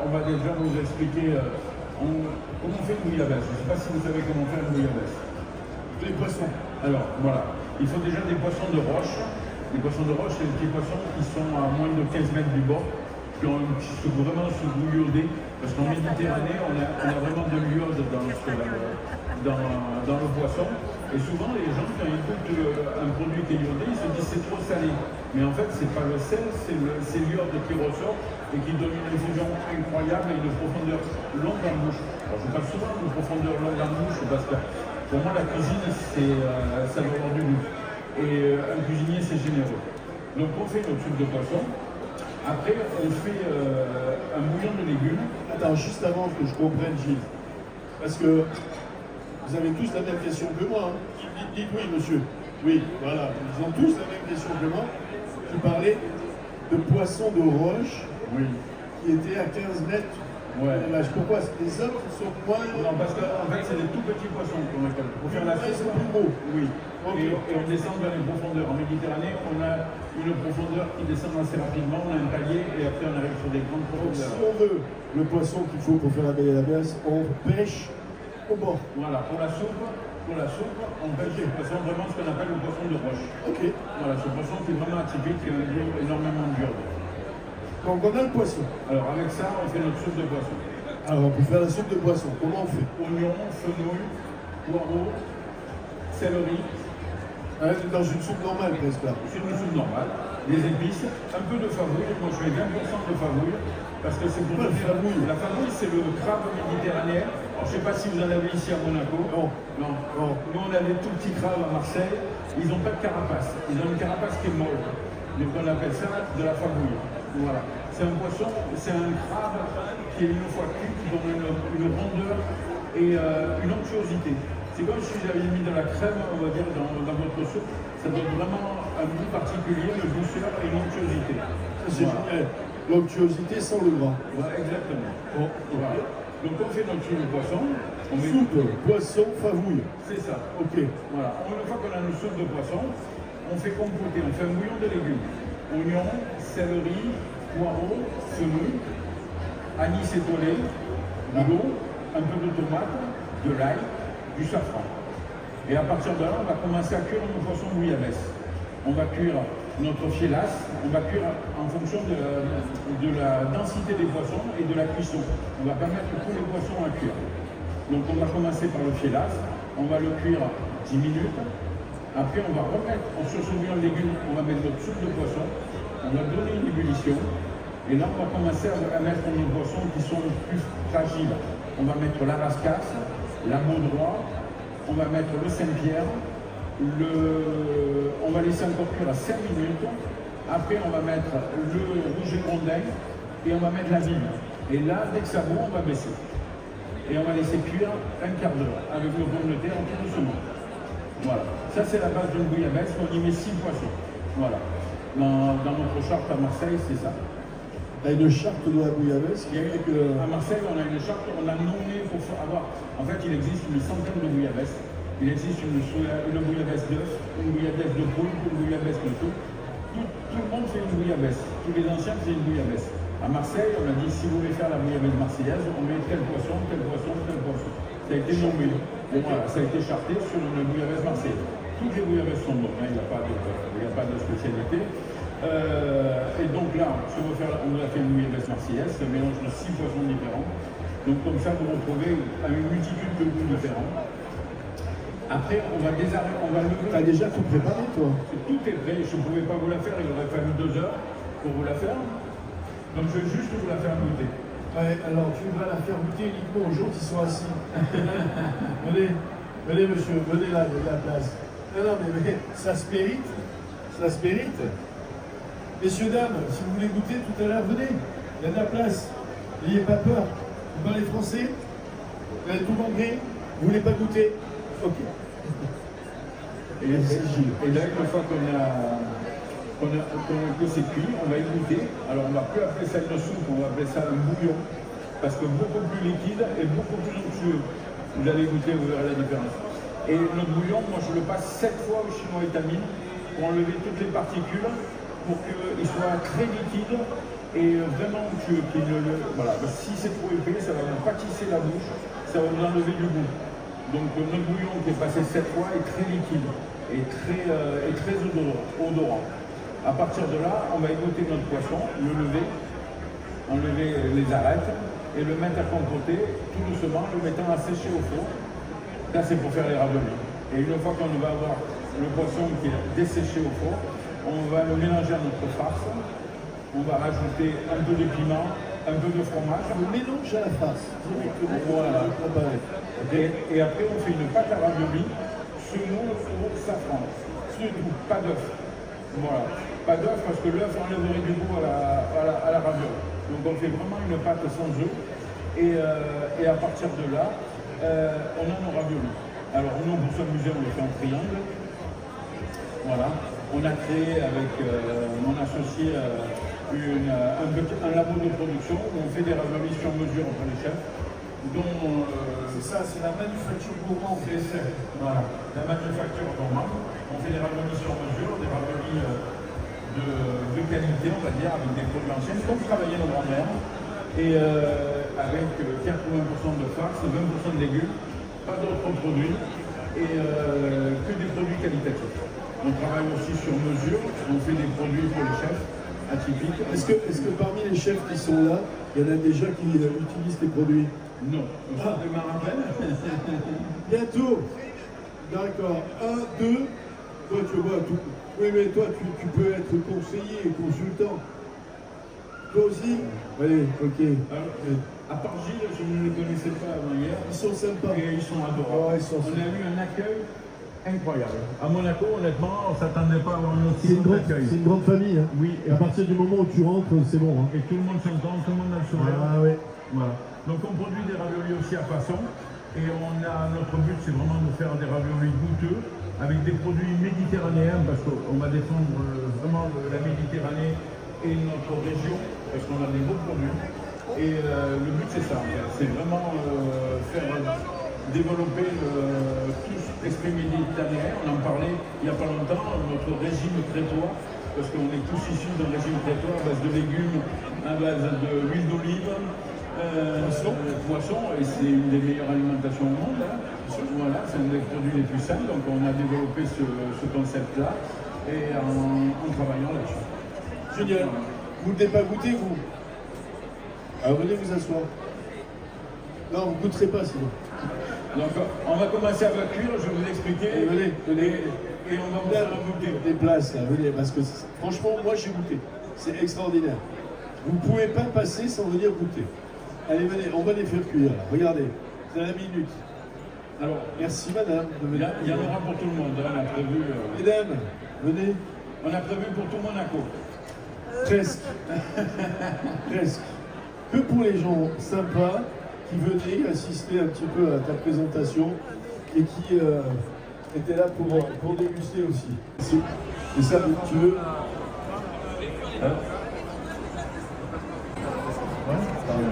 on va déjà vous expliquer comment on fait une bouillabaisse. Je ne sais pas si vous savez comment faire une bouillabaisse. Les poissons. Alors, voilà. Il faut déjà des poissons de roche. Les poissons de roche, c'est des petits poissons qui sont à moins de 15 mètres du bord, qui sont vraiment sous iodé. Parce qu'en Méditerranée, on a vraiment de l'iode dans le poisson. Et souvent, les gens, quand ils goûtent un produit qui est iodé, ils se disent c'est trop salé. Mais en fait, c'est pas le sel, c'est l'iode qui ressort et qui donne une infusion incroyable et une profondeur longue en bouche. Alors, je parle souvent de profondeur longue en bouche parce que pour moi, la cuisine, ça doit avoir du goût. Et un cuisinier, c'est généreux. Donc, on fait notre soupe de poisson. Après, on fait un bouillon de légumes. Attends, juste avant que je comprenne, Gilles, parce que vous avez tous la même question que moi. Hein. Dites oui, monsieur. Oui, voilà. Ils ont tous la même question que moi. Tu parlais de poissons de roche qui étaient à 15 mètres. Ouais. Pourquoi les autres sont moins... Non, parce qu'en fait, c'est des tout petits poissons qu'on appelle. Pour faire la ils sauce, sont plus gros. oui. Okay. Et on descend dans les profondeurs. En Méditerranée, on a une profondeur qui descend assez rapidement. On a un palier et après, on arrive sur des grandes Donc, profondeurs. si on veut le poisson qu'il faut pour faire la bouillabaisse, on pêche au bord. Voilà, pour la soupe, on pêche le poisson, vraiment ce qu'on appelle le poisson de roche. Ok. Voilà, ce poisson qui est vraiment atypique, qui a un goût énormément dur. Donc on a le poisson. Alors avec ça, on fait notre soupe de poisson. Alors pour faire la soupe de poisson, comment on fait? Oignons, fenouil, poireaux, céleri. Dans une soupe normale presque là. C'est une soupe normale, des épices, un peu de favouille. Moi je fais 20% de favouille parce que c'est pour la favouille. La favouille, c'est le crabe méditerranéen. Alors, je ne sais pas si vous en avez ici à Monaco. Non. Nous on a des tout petits crabes à Marseille. Ils n'ont pas de carapace. Ils ont une carapace qui est molle. Donc on appelle ça de la favouille. Voilà. C'est un poisson, c'est un crabe qui est une fois cuit, qui donne une rondeur et une onctuosité. C'est comme si j'avais mis de la crème, on va dire, dans votre soupe. Ça donne vraiment un goût particulier, une douceur et une onctuosité. C'est génial. L'onctuosité sans le gras. Voilà, exactement. Bon, voilà. Donc on fait notre soupe de poisson. On met... Soupe, poisson, favouille. C'est ça. Ok. Voilà. Une fois qu'on a notre soupe de poisson, on fait compoter, on fait un bouillon de légumes. Oignons, céleri, poireaux, fenouil, anis étoilé, de l'eau, un peu de tomate, de l'ail, du safran. Et à partir de là, on va commencer à cuire nos poissons bouillabaisse. On va cuire notre fielasse, on va cuire en fonction de la densité des poissons et de la cuisson. On ne va pas mettre tous les poissons à cuire. Donc on va commencer par le fielasse, on va le cuire 10 minutes. Après, on va remettre sur ce bouillon de légumes, on va mettre notre soupe de poisson, on va donner une ébullition. Et là, on va commencer à mettre nos poissons qui sont plus fragiles. On va mettre la rascasse, la baudroie, on va mettre le Saint-Pierre, on va laisser encore cuire à 5 minutes. Après, on va mettre le rouge et grondin et on va mettre la vigne. Et là, dès que ça bout, on va baisser. Et on va laisser cuire un quart d'heure avec nos pommes de terre tout doucement. Voilà. Ça, c'est la base d'une bouillabaisse. On y met 6 poissons. Voilà. Dans notre charte à Marseille, c'est ça. Tu as une charte de la bouillabaisse qui est que... À Marseille, on a une charte, on a nommé pour avoir... En fait, il existe une centaine de bouillabaisse. Il existe une bouillabaisse d'œuf, une bouillabaisse de poule, une bouillabaisse de tout. Tout le monde fait une bouillabaisse. Tous les anciens faisaient une bouillabaisse. À Marseille, on a dit, si vous voulez faire la bouillabaisse marseillaise, on met tel poisson, tel poisson, tel poisson. Ça a été nommé. Et voilà, ça a été charté sur une bouillabaisse marseillaise. Toutes les bouillabaisses sont bonnes, hein, il n'y a pas de spécialité. Et donc là, si on a fait une bouillabaisse marseillaise, c'est un mélange de 6 poissons différents. Donc comme ça, vous retrouvez une multitude de goûts différents. Après, on va lever. Tu as déjà tout préparé, toi? Tout est prêt, je ne pouvais pas vous la faire, il aurait fallu 2 heures pour vous la faire. Donc je vais juste vous la faire goûter. Ouais, alors tu vas la faire goûter uniquement aux gens qui sont assis. venez monsieur, venez là, de la place. Non, mais ça se mérite, ça se mérite. Messieurs, dames, si vous voulez goûter tout à l'heure, venez, il y a de la place. N'ayez pas peur. Vous parlez français? Vous avez tout compris? Vous voulez pas goûter? Ok. Et là, une fois que c'est cuit, on va y goûter. Alors, on ne va plus appeler ça une soupe, on va appeler ça un bouillon. Parce que beaucoup plus liquide et beaucoup plus onctueux. Vous allez goûter, vous verrez la différence. Et notre bouillon, moi, je le passe 7 fois au chinois étamine pour enlever toutes les particules, pour qu'il soit très liquide Et vraiment onctueux. Voilà. Si c'est trop épais, ça va vous pâtisser la bouche, ça va vous enlever du goût. Donc notre bouillon qui est passé 7 fois est très liquide et très odorant. À partir de là, on va égoutter notre poisson, le lever, enlever les arêtes et le mettre à compoter tout doucement, le mettant à sécher au four. Là, c'est pour faire les raviolis. Et une fois qu'on va avoir le poisson qui est desséché au four, on va le mélanger à notre farce. On va rajouter un peu de piment, un peu de fromage. Le mélange à la farce. Voilà. Et après, on fait une pâte à raviolis, semoule au safran. Pas d'œuf. Voilà. Pas d'œuf parce que l'œuf enlèverait du goût à la ravioli. Donc on fait vraiment une pâte sans œuf. Et à partir de là, on a nos raviolis. Alors nous, pour s'amuser, on les fait en triangle. Voilà. On a créé avec mon associé un labo de production où on fait des raviolis sur mesure pour les chefs. C'est ça, c'est la manufacture gourmand PSF. Voilà, la manufacture gourmand. On fait des raviolis sur mesure, des raviolis de qualité, on va dire, avec des produits anciens, comme travaillaient nos grands-mères, et avec 80% de farce, 20% de légumes, pas d'autres produits, et que des produits qualitatifs. On travaille aussi sur mesure, on fait des produits pour les chefs atypiques. Est-ce que parmi les chefs qui sont là, il y en a déjà qui utilisent tes produits? Non, on démarre bientôt. D'accord. 1, 2. Toi, tu vois tout. Oui, mais toi, tu peux être conseiller et consultant. Toi aussi? Oui, ok. Alors, à part Gilles, je ne les connaissais pas avant hier. Ils sont sympas. Et ils sont adorables. Ouais, ils sont on a eu un accueil incroyable. À Monaco, honnêtement, on ne s'attendait pas à avoir un aussi bon accueil. C'est une grande famille. Hein. Oui. Et à partir du moment où tu rentres, c'est bon. Hein. Et tout le monde s'entend, tout le monde a le sourire. Ah ouais. Voilà. Donc on produit des raviolis aussi à façon. Et notre but, c'est vraiment de faire des raviolis goûteux avec des produits méditerranéens parce qu'on va défendre vraiment la Méditerranée et notre région parce qu'on a des beaux produits. Et le but, c'est ça. C'est vraiment faire développer tout l'esprit méditerranéen. On en parlait il n'y a pas longtemps, notre régime crétois, parce qu'on est tous issus d'un régime crétois à base de légumes, à base d'huile d'olive, poisson, et c'est une des meilleures alimentations au monde. Hein. Voilà, c'est un des produits les plus sains, donc on a développé ce concept-là, et en travaillant là-dessus. Génial. Vous ne l'avez pas goûté, vous? Alors venez vous asseoir. Non, vous ne goûterez pas sinon. Donc on va commencer à la cuire, je vais vous expliquer. Venez. Et on va vous faire goûter. Des places là, venez, parce que franchement, moi j'ai goûté. C'est extraordinaire. Vous ne pouvez pas passer sans venir goûter. Allez, venez, on va les faire cuire là. Regardez, c'est à la minute. Alors, merci madame de venir. Il y en aura pour tout le monde, hein, on a prévu. Mesdames, venez. On a prévu pour tout Monaco. Presque. Presque. Que pour les gens sympas qui venaient assister un petit peu à ta présentation et qui étaient là pour déguster aussi. C'est ça, tu veux? Hein? Ouais, pardon.